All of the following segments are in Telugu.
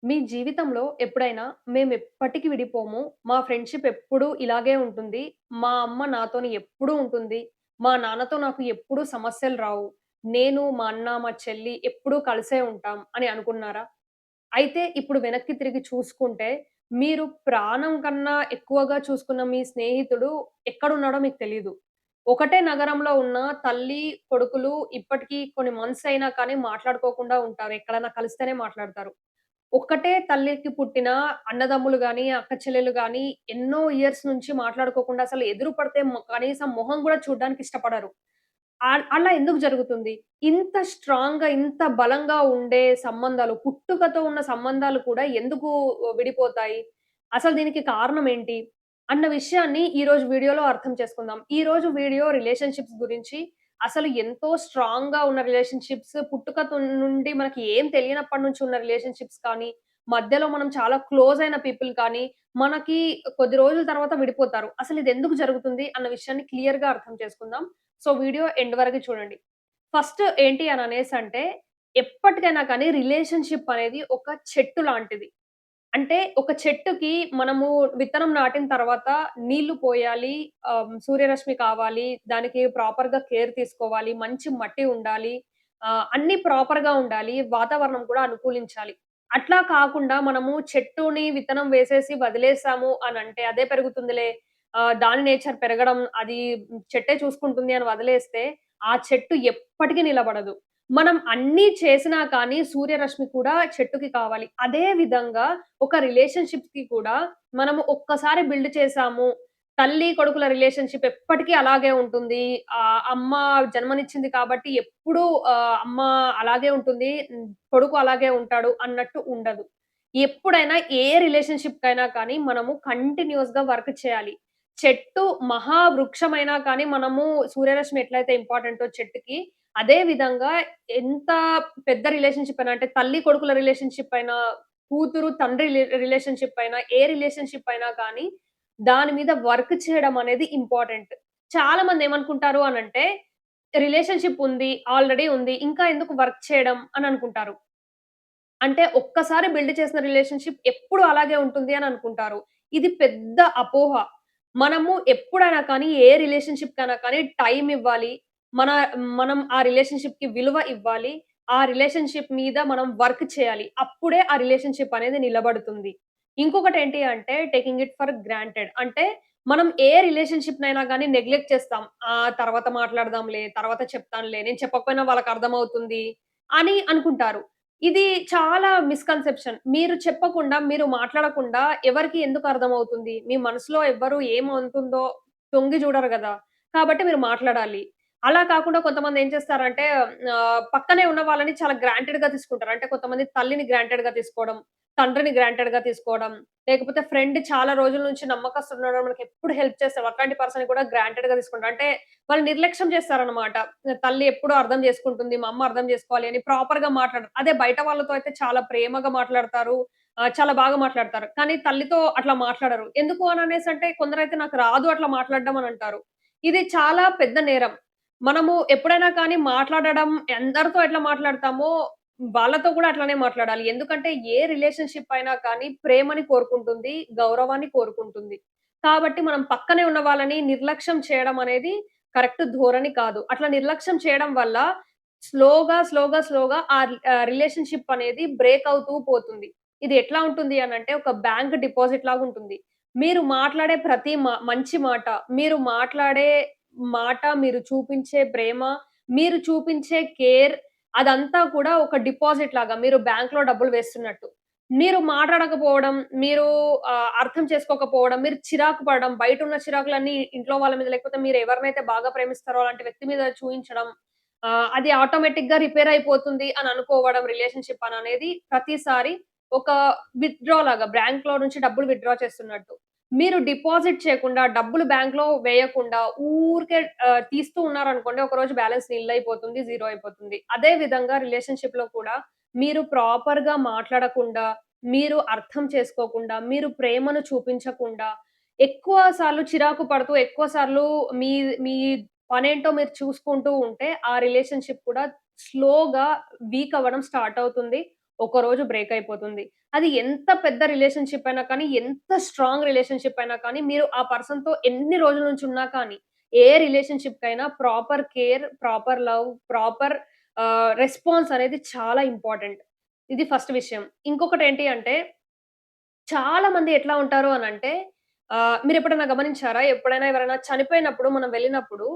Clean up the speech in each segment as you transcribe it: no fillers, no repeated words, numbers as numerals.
మీ జీవితంలో ఎప్పుడైనా మేమెప్పటికి విడిపోము. మా ఫ్రెండ్‌షిప్ ఎప్పుడూ ఇలాగే ఉంటుంది. మా అమ్మ నాతోని ఎప్పుడూ ఉంటుంది. మా నాన్నతో నాకు ఎప్పుడూ సమస్యలు రావు. నేను, మా అన్న, మా చెల్లి ఎప్పుడూ కలిసే ఉంటాం అని అనుకున్నారా? అయితే ఇప్పుడు వెనక్కి తిరిగి చూసుకుంటే, మీరు ప్రాణం కన్నా ఎక్కువగా చూసుకున్న మీ స్నేహితుడు ఎక్కడున్నాడో మీకు తెలీదు. ఒకటే నగరంలో ఉన్న తల్లి, కొడుకులు ఇప్పటికి కొన్ని మంత్స్ అయినా కానీ మాట్లాడుకోకుండా ఉంటారు. ఎక్కడైనా కలిస్తేనే మాట్లాడతారు. ఒక్కటే తల్లికి పుట్టిన అన్నదమ్ములు గాని, అక్క చెల్లెలు గాని ఎన్నో ఇయర్స్ నుంచి మాట్లాడుకోకుండా అసలు ఎదురు పడితే కనీసం మొహం గూడా చూడ్డానికి ఇష్టపడరు. అలా ఎందుకు జరుగుతుంది? ఇంత స్ట్రాంగ్‌గా, ఇంత బలంగా ఉండే సంబంధాలు, పుట్టుకతో ఉన్న సంబంధాలు కూడా ఎందుకు విడిపోతాయి? అసలు దీనికి కారణం ఏంటి? అన్న విషయాన్ని ఈరోజు వీడియోలో అర్థం చేసుకుందాం. ఈరోజు వీడియో రిలేషన్‌షిప్స్ గురించి అసలు ఎంతో స్ట్రాంగ్‌గా ఉన్న రిలేషన్‌షిప్స్ పుట్టుకతో నుండి మనకి ఏం తెలియనప్పటి నుంచి ఉన్న రిలేషన్‌షిప్స్ కానీ, మధ్యలో మనం చాలా క్లోజ్ అయిన పీపుల్ కానీ, మనకి కొద్ది రోజుల తర్వాత విడిపోతారు. అసలు ఇది ఎందుకు జరుగుతుంది అన్న విషయాన్ని క్లియర్‌గా అర్థం చేసుకుందాం. సో, వీడియో ఎండ్ వరకు చూడండి. ఫస్ట్ ఏంటి అని అనేసంటే, ఎప్పటికైనా కానీ రిలేషన్‌షిప్ అనేది ఒక చెట్టు లాంటిది. అంటే ఒక చెట్టుకి మనము విత్తనం నాటిన తర్వాత నీళ్లు పోయాలి, సూర్యరశ్మి కావాలి, దానికి ప్రాపర్‌గా కేర్ తీసుకోవాలి, మంచి మట్టి ఉండాలి, అన్నీ ప్రాపర్‌గా ఉండాలి, వాతావరణం కూడా అనుకూలించాలి. అట్లా కాకుండా మనము చెట్టుని విత్తనం వేసేసి వదిలేసాము అనంటే అదే పెరుగుతుందిలే, దాని నేచర్ పెరగడం అది చెట్టే చూసుకుంటుంది అని వదిలేస్తే, ఆ చెట్టు ఎప్పటికి నిలబడదు. మనం అన్నీ చేసినా కానీ సూర్యరశ్మి కూడా చెట్టుకి కావాలి. అదే విధంగా ఒక రిలేషన్‌షిప్‌కి కూడా మనము ఒక్కసారి బిల్డ్ చేసాము. తల్లి, కొడుకుల రిలేషన్‌షిప్ ఎప్పటికీ అలాగే ఉంటుంది. అమ్మ జన్మనిచ్చింది కాబట్టి ఎప్పుడూ అమ్మ అలాగే ఉంటుంది. కొడుకు అలాగే ఉంటాడు అన్నట్టు ఉండదు. ఎప్పుడైనా ఏ రిలేషన్‌షిప్‌కైనా కానీ మనము కంటిన్యూయస్‌గా వర్క్ చేయాలి. చెట్టు మహా వృక్షమైనా కానీ మనము సూర్యరశ్మి ఎట్లయితే ఇంపార్టెంటో చెట్టుకి, అదే విధంగా ఎంత పెద్ద రిలేషన్‌షిప్ అయినా అంటే తల్లి, కొడుకుల రిలేషన్‌షిప్ అయినా, కూతురు, తండ్రి రిలేషన్‌షిప్ అయినా, ఏ రిలేషన్‌షిప్ అయినా కానీ, దాని మీద వర్క్ చేయడం అనేది ఇంపార్టెంట్. చాలా మంది ఏమనుకుంటారు అనంటే, రిలేషన్‌షిప్ ఉంది, ఆల్రెడీ ఉంది. ఇంకా ఎందుకు వర్క్ చేయడం అని అనుకుంటారు. అంటే ఒక్కసారి బిల్డ్ చేసిన రిలేషన్‌షిప్ ఎప్పుడు అలాగే ఉంటుంది అని అనుకుంటారు. ఇది పెద్ద అపోహ. మనము ఎప్పుడైనా కానీ, ఏ రిలేషన్‌షిప్‌కైనా కానీ టైమ్ ఇవ్వాలి. మన మనం ఆ రిలేషన్‌షిప్‌కి విలువ ఇవ్వాలి. ఆ రిలేషన్‌షిప్ మీద మనం వర్క్ చేయాలి. అప్పుడే ఆ రిలేషన్‌షిప్ అనేది నిలబడుతుంది. ఇంకొకటేంటి అంటే టేకింగ్ ఇట్ ఫర్ గ్రాంటెడ్. అంటే మనం ఏ రిలేషన్‌షిప్‌నైనా గాని నెగ్లెక్ట్ చేస్తాం. తర్వాత మాట్లాడదాంలే, తర్వాత చెప్తానులే, నేను చెప్పకపోయినా వాళ్ళకర్థమవుతుంది అని అనుకుంటారు. ఇది చాలా మిస్‌కన్సెప్షన్. మీరు చెప్పకుండా, మీరు మాట్లాడకుండా ఎవరికి ఎందుకు అర్థమవుతుంది? మీ మనసులో ఎవ్వరు ఏమవుతుందో తొంగి చూడరు గదా! కాబట్టి మీరు మాట్లాడాలి. అలా కాకుండా కొంతమంది ఏం చేస్తారంటే పక్కనే ఉన్న వాళ్ళని చాలా గ్రాంటెడ్‌గా తీసుకుంటారు. అంటే కొంతమంది తల్లిని గ్రాంటెడ్‌గా తీసుకోవడం, తండ్రిని గ్రాంటెడ్‌గా తీసుకోవడం, లేకపోతే ఫ్రెండ్ చాలా రోజుల నుంచి నమ్మకస్తుడున్నాడు, మనకెప్పుడు హెల్ప్ చేస్తాడు. అట్లాంటి పర్సన్‌ని కూడా గ్రాంటెడ్‌గా తీసుకుంటారు. అంటే వాళ్ళు నిర్లక్ష్యం చేస్తారనమాట. తల్లి ఎప్పుడూ అర్థం చేసుకుంటుంది. మా అమ్మ అర్థం చేసుకోవాలి అని ప్రాపర్‌గా మాట్లాడరు. అదే బయట వాళ్ళతో అయితే చాలా ప్రేమగా మాట్లాడతారు. చాలా బాగా మాట్లాడతారు. కానీ తల్లితో అట్లా మాట్లాడరు. ఎందుకు అననేసంటే కొందరైతే నాకు రాదు అట్లా మాట్లాడడం అని అంటారు. ఇది చాలా పెద్ద నేరం. మనము ఎప్పుడైనా కానీ మాట్లాడడం అందరితో ఎట్లా మాట్లాడతామో వాళ్ళతో కూడా అట్లనే మాట్లాడాలి. ఎందుకంటే ఏ రిలేషన్‌షిప్ అయినా కానీ ప్రేమని కోరుకుంటుంది, గౌరవాన్ని కోరుకుంటుంది. కాబట్టి మనం పక్కనే ఉన్న వాళ్ళని నిర్లక్ష్యం చేయడం అనేది కరెక్ట్ ధోరణి కాదు. అట్లా నిర్లక్ష్యం చేయడం వల్ల స్లోగా రిలేషన్‌షిప్ అనేది బ్రేక్ అవుతూ పోతుంది. ఇది ఎట్లా ఉంటుంది అనంటే ఒక బ్యాంక్ డిపాజిట్ లాగుంటుంది. మీరు మాట్లాడే ప్రతి మంచి మాట, మీరు మాట్లాడే మాట, మీరు చూపించే ప్రేమ, మీరు చూపించే కేర్ అదంతా కూడా ఒక డిపాజిట్ లాగా మీరు బ్యాంక్‌లో డబ్బులు వేస్తున్నట్టు. మీరు మాట్లాడకపోవడం, మీరు అర్థం చేసుకోకపోవడం, మీరు చిరాకు పడడం, బయటున్న చిరాకులన్నీ ఇంట్లో వాళ్ళ మీద లేకపోతే మీరు ఎవరినైతే బాగా ప్రేమిస్తారో అలాంటి వ్యక్తి మీద చూయించడం, అది ఆటోమేటిక్‌గా రిపేర్ అయిపోతుంది అని అనుకోవడం రిలేషన్‌షిప్ అననేది ప్రతిసారి ఒక విత్‌డ్రా లాగా బ్యాంక్‌లో నుంచి డబ్బులు విత్‌డ్రా చేస్తున్నట్టు. మీరు డిపాజిట్ చేయకుండా, డబ్బులు బ్యాంక్‌లో వేయకుండా ఊరికే తీస్తూ ఉన్నారనుకోండి, ఒకరోజు బ్యాలెన్స్ నిల్ అయిపోతుంది, జీరో అయిపోతుంది. అదే విధంగా రిలేషన్‌షిప్‌లో కూడా మీరు ప్రాపర్‌గా మాట్లాడకుండా, మీరు అర్థం చేసుకోకుండా, మీరు ప్రేమను చూపించకుండా, ఎక్కువ సార్లు చిరాకు పడుతూ, ఎక్కువ సార్లు మీ మీ పనేంటో మీరు చూసుకుంటూ ఉంటే, ఆ రిలేషన్‌షిప్ కూడా స్లోగా వీక్ అవ్వడం స్టార్ట్ అవుతుంది. ఒకరోజు బ్రేక్ అయిపోతుంది. అది ఎంత పెద్ద రిలేషన్‌షిప్ అయినా కానీ, ఎంత స్ట్రాంగ్ రిలేషన్‌షిప్ అయినా కానీ, మీరు ఆ పర్సన్‌తో ఎన్ని రోజుల నుంచి ఉన్నా కానీ, ఏ రిలేషన్‌షిప్‌కైనా proper care, proper love, proper response అనేది చాలా ఇంపార్టెంట్. ఇది ఫస్ట్ విషయం. ఇంకొకటేంటి అంటే చాలా మంది ఎట్లా ఉంటారు అనంటే మీరెప్పుడైనా గమనించారా? ఎప్పుడైనా ఎవరైనా చనిపోయినప్పుడు మనం వెళ్ళినప్పుడు,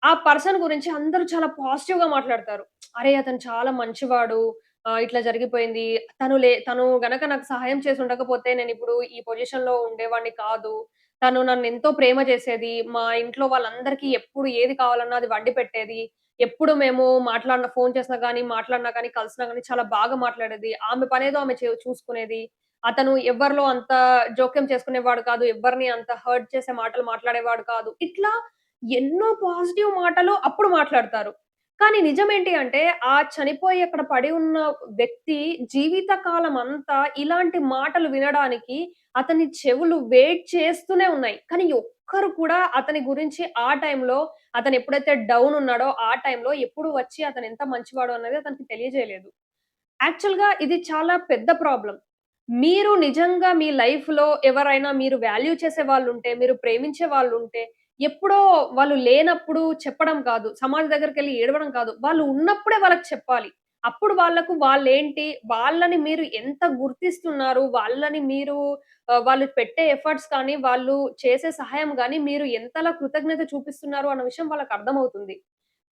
ఆ పర్సన్ గురించి అందరూ చాలా పాజిటివ్‌గా మాట్లాడతారు. అరే! అతను చాలా మంచివాడు. ఇట్లా జరిగిపోయింది. తను గనక నాకు సహాయం చేసి ఉండకపోతే నేనిప్పుడు ఈ పొజిషన్‌లో ఉండేవాడిని కాదు. తను నన్నెంతో ప్రేమ చేసేది. మా ఇంట్లో వాళ్ళందరికీ ఎప్పుడు ఏది కావాలన్నా అది వండి పెట్టేది. ఎప్పుడు మేము ఫోను చేసినా గానీ, మాట్లాడినా గానీ, కలిసినా గానీ చాలా బాగా మాట్లాడేది. ఆమె పనేదో ఆమె చూసుకునేది. అతను ఎవ్వరిలో అంత జోక్యం చేసుకునేవాడు కాదు. ఎవ్వరిని అంత హర్ట్ చేసే మాటలు మాట్లాడేవాడు కాదు. ఇట్లా ఎన్నో పాజిటివ్ మాటలు అప్పుడు మాట్లాడతారు. కానీ నిజమేంటి అంటే, ఆ చనిపోయి అక్కడ పడి ఉన్న వ్యక్తి జీవితకాలం అంతా ఇలాంటి మాటలు వినడానికి అతని చెవులు వెయిట్ చేస్తూనే ఉన్నాయి. కానీ ఒక్కరు కూడా అతని గురించి ఆ టైంలో అతనెప్పుడైతే డౌన్ ఉన్నాడో, ఆ టైంలో ఎప్పుడు వచ్చి అతనెంత మంచివాడు అన్నది అతనికి తెలియజేయలేదు. యాక్చువల్‌గా ఇది చాలా పెద్ద ప్రాబ్లమ్. మీరు నిజంగా మీ లైఫ్‌లో ఎవరైనా మీరు వాల్యూ చేసే వాళ్ళుంటే, మీరు ప్రేమించే వాళ్ళుంటే, ఎప్పుడో వాళ్ళు లేనప్పుడు చెప్పడం కాదు. సమాధి దగ్గరికెళ్లి ఏడవడం కాదు. వాళ్ళు ఉన్నప్పుడే వాళ్ళకి చెప్పాలి. అప్పుడు వాళ్ళకు వాళ్ళేంటి, వాళ్ళని మీరు ఎంత గుర్తిస్తున్నారు, వాళ్ళని మీరు వాళ్ళు పెట్టే ఎఫర్ట్స్ కానీ, వాళ్ళు చేసే సహాయం గాని, మీరు ఎంతలా కృతజ్ఞత చూపిస్తున్నారు అన్న విషయం వాళ్ళకర్థమవుతుంది.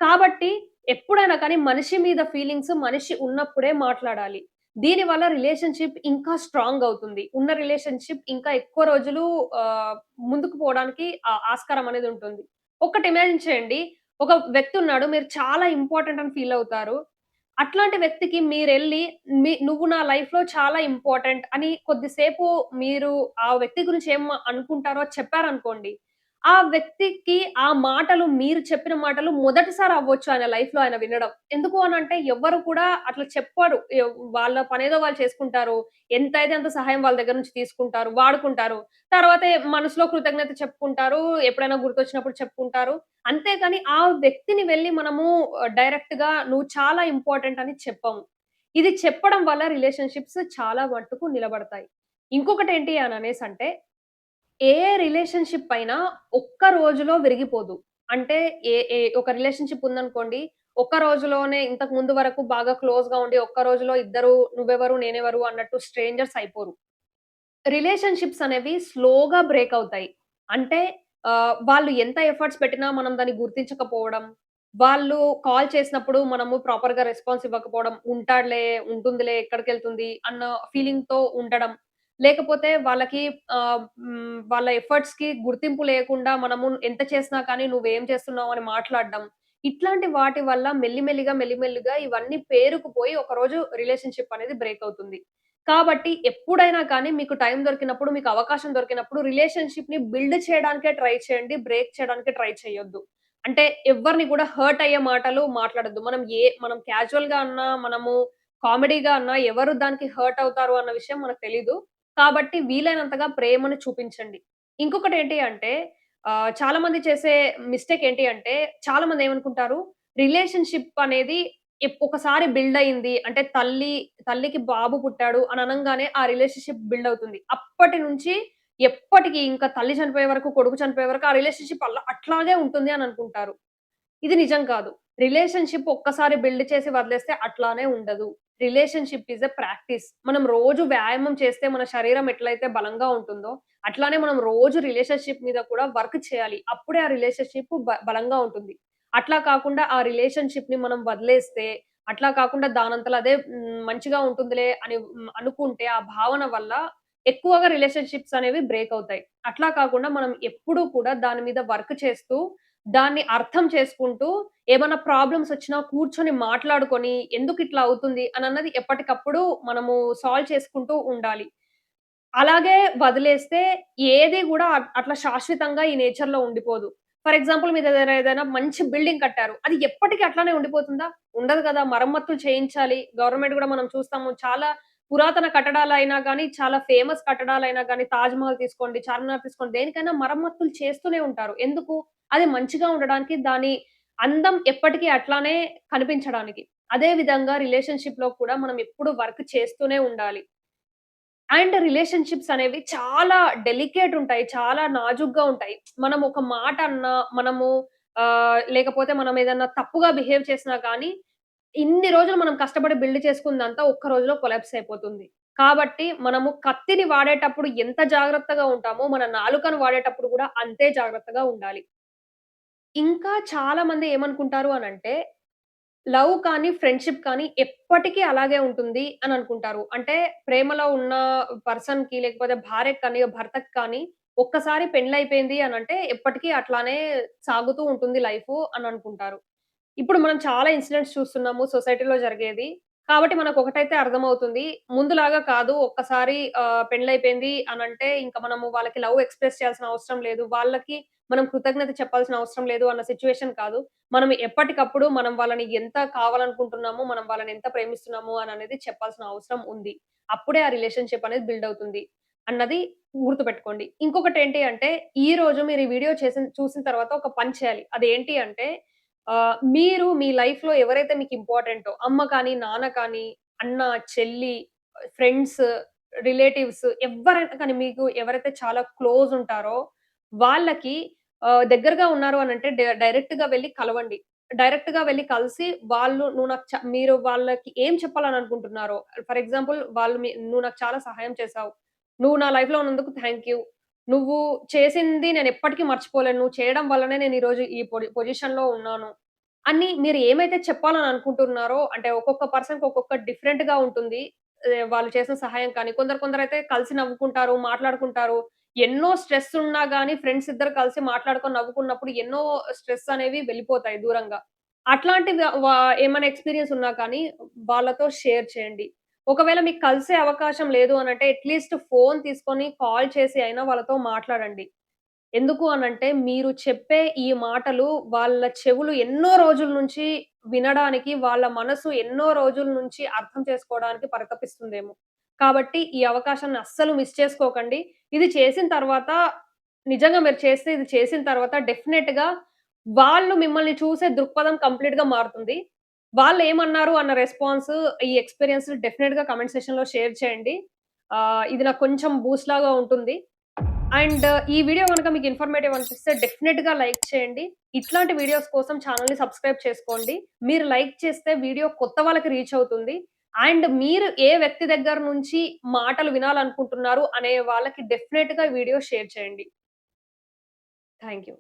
కాబట్టి ఎప్పుడైనా కానీ మనిషి మీద ఫీలింగ్స్ మనిషి ఉన్నప్పుడే మాట్లాడాలి. దీనివల్ల రిలేషన్‌షిప్ ఇంకా స్ట్రాంగ్ అవుతుంది. ఉన్న రిలేషన్‌షిప్ ఇంకా ఎక్కువ రోజులు ఆహ్, ముందుకు పోవడానికి ఆస్కారం అనేది ఉంటుంది. ఒకటి ఇమాజిన్ చేయండి. ఒక వ్యక్తి ఉన్నాడు. మీరు చాలా ఇంపార్టెంట్ అని ఫీల్ అవుతారు. అట్లాంటి వ్యక్తికి మీరెళ్లి "నువ్వు నా లైఫ్‌లో చాలా ఇంపార్టెంట్" అని కొద్దిసేపు మీరు ఆ వ్యక్తి గురించి ఏం అనుకుంటారో చెప్పారనుకోండి. ఆ వ్యక్తికి ఆ మాటలు మీరు చెప్పిన మాటలు మొదటిసారి అవ్వచ్చు ఆయన లైఫ్‌లో ఆయన వినడం. ఎందుకు అనంటే ఎవ్వరు కూడా అట్లా చెప్పరు. వాళ్ళ పనేదో వాళ్ళు చేసుకుంటారు. ఎంతైతే అంత సహాయం వాళ్ళ దగ్గర నుంచి తీసుకుంటారు, వాడుకుంటారు. తర్వాత మనసులో కృతజ్ఞత చెప్పుకుంటారు. ఎప్పుడైనా గుర్తొచ్చినప్పుడు చెప్పుకుంటారు. అంతేగాని ఆ వ్యక్తిని వెళ్లి మనము డైరెక్ట్‌గా నువ్వు చాలా ఇంపార్టెంట్ అని చెప్పము. ఇది చెప్పడం వల్ల రిలేషన్‌షిప్స్ చాలా మట్టుకు నిలబడతాయి. ఇంకొకటేంటి అననేసంటే ఏ రిలేషన్‌షిప్ అయినా ఒక్క రోజులో విరిగిపోదు. అంటే ఏ ఏ ఒక రిలేషన్‌షిప్ ఉందనుకోండి. ఒక్క రోజులోనే ఇంతకు ముందు వరకు బాగా క్లోజ్‌గా ఉండి, ఒక్క రోజులో ఇద్దరు నువ్వెవరు, నేనెవరు అన్నట్టు స్ట్రేంజర్స్ అయిపోరు. రిలేషన్‌షిప్స్ అనేవి స్లోగా బ్రేక్ అవుతాయి. అంటే వాళ్ళు ఎంత ఎఫర్ట్స్ పెట్టినా మనం దాన్ని గుర్తించకపోవడం, వాళ్ళు కాల్ చేసినప్పుడు మనము ప్రాపర్‌గా రెస్పాన్స్ ఇవ్వకపోవడం, ఉంటాడులే, ఉంటుందిలే, ఎక్కడికెళ్తుంది అన్న ఫీలింగ్‌తో ఉండడం. లేకపోతే వాళ్ళ ఎఫర్ట్స్‌కి గుర్తింపు లేకుండా మనము ఎంత చేసినా కానీ నువ్వేం చేస్తున్నావు అని మాట్లాడడం. ఇట్లాంటి వాటి వల్ల మెల్లిమెల్లిగా ఇవన్నీ పేరుకుపోయి ఒకరోజు రిలేషన్‌షిప్ అనేది బ్రేక్ అవుతుంది. కాబట్టి ఎప్పుడైనా కానీ మీకు టైం దొరికినప్పుడు, మీకు అవకాశం దొరికినప్పుడు రిలేషన్‌షిప్‌ని బిల్డ్ చేయడానికే ట్రై చేయండి. బ్రేక్ చేయడానికి ట్రై చేయొద్దు. అంటే ఎవ్వరిని కూడా హర్ట్ అయ్యే మాటలు మాట్లాడొద్దు. మనం క్యాజువల్‌గా అన్నా, మనము కామెడీగా అన్నా ఎవరు దానికి హర్ట్ అవుతారు అన్న విషయం మనకు తెలీదు. కాబట్టి వీలైనంతగా ప్రేమను చూపించండి. ఇంకొకటేంటి అంటే చాలా మంది చేసే మిస్టేక్ ఏంటి అంటే చాలా మంది ఏమనుకుంటారు రిలేషన్‌షిప్ అనేది ఒకసారి బిల్డ్ అయింది. అంటే తల్లికి బాబు పుట్టాడు అని అనంగానే ఆ రిలేషన్‌షిప్ బిల్డ్ అవుతుంది. అప్పటి నుంచి ఎప్పటికి ఇంకా తల్లి చనిపోయే వరకు, కొడుకు చనిపోయే వరకు ఆ రిలేషన్‌షిప్ అట్లాగే ఉంటుంది అని అనుకుంటారు. ఇది నిజం కాదు. రిలేషన్‌షిప్ ఒక్కసారి బిల్డ్ చేసి వదిలేస్తే అట్లానే ఉండదు. Relationship is a practice. మనం రోజు వ్యాయామం చేస్తే మన శరీరం ఎట్లయితే బలంగా ఉంటుందో, అట్లానే మనం రోజు రిలేషన్‌షిప్ మీద కూడా వర్క్ చేయాలి. అప్పుడే ఆ రిలేషన్‌షిప్ బలంగా ఉంటుంది. అట్లా కాకుండా ఆ రిలేషన్‌షిప్‌ని మనం వదిలేస్తే, అట్లా కాకుండా దానంతల అదే మంచిగా ఉంటుందిలే అని అనుకుంటే ఆ భావన వల్ల ఎక్కువగా రిలేషన్‌షిప్స్ అనేవి బ్రేక్ అవుతాయి. అట్లా కాకుండా మనం ఎప్పుడూ కూడా దాని మీద వర్క్ చేస్తూ దాన్ని అర్థం చేసుకుంటూ, ఏమన్నా ప్రాబ్లమ్స్ వచ్చినా కూర్చొని మాట్లాడుకొని, ఎందుకిట్లా అవుతుంది అనన్నది ఎప్పటికప్పుడు మనము సాల్వ్ చేసుకుంటూ ఉండాలి. అలాగే వదిలేస్తే ఏది గూడా అట్లా శాశ్వతంగా ఈ నేచర్‌లో ఉండిపోదు. ఫర్ ఎగ్జాంపుల్ మీ దగ్గర ఏదైనా మంచి బిల్డింగ్ కట్టారు. అది ఎప్పటికి అట్లానే ఉండిపోతుందా? ఉండదు గదా! మరమ్మతులు చేయించాలి. గవర్నమెంట్ గూడా మనం చూస్తాము. చాలా పురాతన కట్టడాలైనా గానీ, చాలా ఫేమస్ కట్టడాలైనా గానీ, 'తాజ్‌మహల్' తీసుకోండి, 'చార్మినార్' తీసుకోండి, దేనికైనా మరమ్మతులు చేస్తూనే ఉంటారు. ఎందుకు? అది మంచిగా ఉండడానికి, దాని అందం ఎప్పటికి అట్లానే కనిపించడానికి. అదే విధంగా రిలేషన్‌షిప్‌లో కూడా మనం ఎప్పుడు వర్క్ చేస్తూనే ఉండాలి. అండ్ రిలేషన్‌షిప్స్ అనేవి చాలా డెలికేట్ ఉంటాయి. చాలా నాజూగ్గా ఉంటాయి. మనం ఒక మాట అన్నా, మనము లేకపోతే మనం ఏదన్నా తప్పుగా బిహేవ్ చేసినా కానీ, ఇన్ని రోజులు మనం కష్టపడి బిల్డ్ చేసుకుందంతా ఒక్క రోజులో కొలాప్స్ అయిపోతుంది. కాబట్టి మనము కత్తిని వాడేటప్పుడు ఎంత జాగ్రత్తగా ఉంటామో, మన నాలుకను వాడేటప్పుడు కూడా అంతే జాగ్రత్తగా ఉండాలి. ఇంకా చాలా మంది ఏమనుకుంటారు అనంటే లవ్ కానీ, ఫ్రెండ్‌షిప్ కానీ ఎప్పటికి అలాగే ఉంటుంది అని అనుకుంటారు. అంటే ప్రేమలో ఉన్న పర్సన్‌కి లేకపోతే భార్యకి కానీ, భర్తకి కానీ ఒక్కసారి పెళ్లయిపోయింది అనంటే ఎప్పటికి అట్లానే సాగుతూ ఉంటుంది లైఫు అని అనుకుంటారు. ఇప్పుడు మనం చాలా ఇన్సిడెంట్స్ చూస్తున్నాము సొసైటీలో జరిగేది. కాబట్టి మనకొకటైతే అర్థమవుతుంది. ముందులాగా కాదు ఒక్కసారి పెళ్లయిపోయింది అనంటే ఇంక మనము వాళ్ళకి లవ్ ఎక్స్‌ప్రెస్ చేయాల్సిన అవసరం లేదు. వాళ్ళకి మనం కృతజ్ఞత చెప్పాల్సిన అవసరం లేదు అన్న సిట్యుయేషన్ కాదు. మనం ఎప్పటికప్పుడు మనం వాళ్ళని ఎంత కావాలనుకుంటున్నామో, మనం వాళ్ళని ఎంత ప్రేమిస్తున్నాము అననేది చెప్పాల్సిన అవసరం ఉంది. అప్పుడే ఆ రిలేషన్‌షిప్ అనేది బిల్డ్ అవుతుంది అన్నది గుర్తుపెట్టుకోండి. ఇంకొకటేంటి అంటే, ఈరోజు మీరు ఈ వీడియో చూసిన తర్వాత ఒక పని చేయాలి. అదేంటి అంటే మీరు మీ లైఫ్‌లో ఎవరైతే మీకు ఇంపార్టెంటో అమ్మ కానీ, నాన్న కానీ, అన్న, చెల్లి, ఫ్రెండ్స్, రిలేటివ్స్ ఎవ్వరైనా కానీ మీకు ఎవరైతే చాలా క్లోజ్ ఉంటారో వాళ్ళకి దగ్గరగా ఉన్నారు అనంటే డైరెక్ట్‌గా వెళ్లి కలవండి. డైరెక్ట్‌గా వెళ్లి కలిసి వాళ్ళు నువ్వు నాకు మీరు వాళ్ళకి ఏం చెప్పాలని అనుకుంటున్నారో ఫర్ ఎగ్జాంపుల్ వాళ్ళు "నువ్వు నాకు చాలా సహాయం చేశావు. నువ్వు నా లైఫ్‌లో ఉన్నందుకు థాంక్ యూ. నువ్వు చేసింది నేనెప్పటికీ మర్చిపోలేను. నువ్వు చేయడం వల్లనే నేను ఈరోజు ఈ పొజిషన్‌లో ఉన్నాను." అని మీరు ఏమైతే చెప్పాలని అనుకుంటున్నారో అంటే ఒక్కొక్క పర్సన్‌కి ఒక్కొక్క డిఫరెంట్‌గా ఉంటుంది. వాళ్ళు చేసిన సహాయం కానీ కొందరైతే కలిసి నవ్వుకుంటారు, మాట్లాడుకుంటారు. ఎన్నో స్ట్రెస్ ఉన్నా గాని ఫ్రెండ్స్ ఇద్దరు కలిసి మాట్లాడుకొని నవ్వుకున్నప్పుడు ఎన్నో స్ట్రెస్ అనేవి వెళ్ళిపోతాయి దూరంగా. అట్లాంటివి ఏమైనా ఎక్స్‌పీరియన్స్ ఉన్నా కానీ వాళ్ళతో షేర్ చేయండి. ఒకవేళ మీకు కలిసే అవకాశం లేదు అనంటే అట్‌లీస్ట్ ఫోను తీసుకొని కాల్ చేసి అయినా వాళ్ళతో మాట్లాడండి. ఎందుకు అనంటే, మీరు చెప్పే ఈ మాటలు వాళ్ళ చెవులు ఎన్నో రోజుల నుంచి వినడానికి, వాళ్ళ మనసు ఎన్నో రోజుల నుంచి అర్థం చేసుకోవడానికి పరితపిస్తుందేమో. కాబట్టి ఈ అవకాశాన్ని అస్సలు మిస్ చేసుకోకండి. ఇది చేసిన తర్వాత నిజంగా మీరు చేస్తే ఇది చేసిన తర్వాత డెఫినెట్‌గా వాళ్ళు మిమ్మల్ని చూసే దృక్పథం కంప్లీట్‌గా మారుతుంది. వాళ్ళేమన్నారు అన్న రెస్పాన్స్, ఈ ఎక్స్‌పీరియన్స్ డెఫినెట్‌గా కామెంట్ సెక్షన్‌లో షేర్ చేయండి. ఇది నాకు కొంచెం బూస్ట్ లాగా ఉంటుంది. అండ్ ఈ వీడియో గనుక మీకు ఇన్ఫర్మేటివ్ అనిపిస్తే డెఫినిట్‌గా లైక్ చేయండి. ఇట్లాంటి వీడియోస్ కోసం ఛానెల్‌ని సబ్స్క్రైబ్ చేసుకోండి. మీరు లైక్ చేస్తే వీడియో కొత్త వాళ్ళకి రీచ్ అవుతుంది. అండ్ మీరు ఏ వ్యక్తి దగ్గర నుంచి మాటలు వినాలనుకుంటున్నారు అనే వాళ్ళకి డెఫినిట్‌గా వీడియో షేర్ చేయండి. Thank you.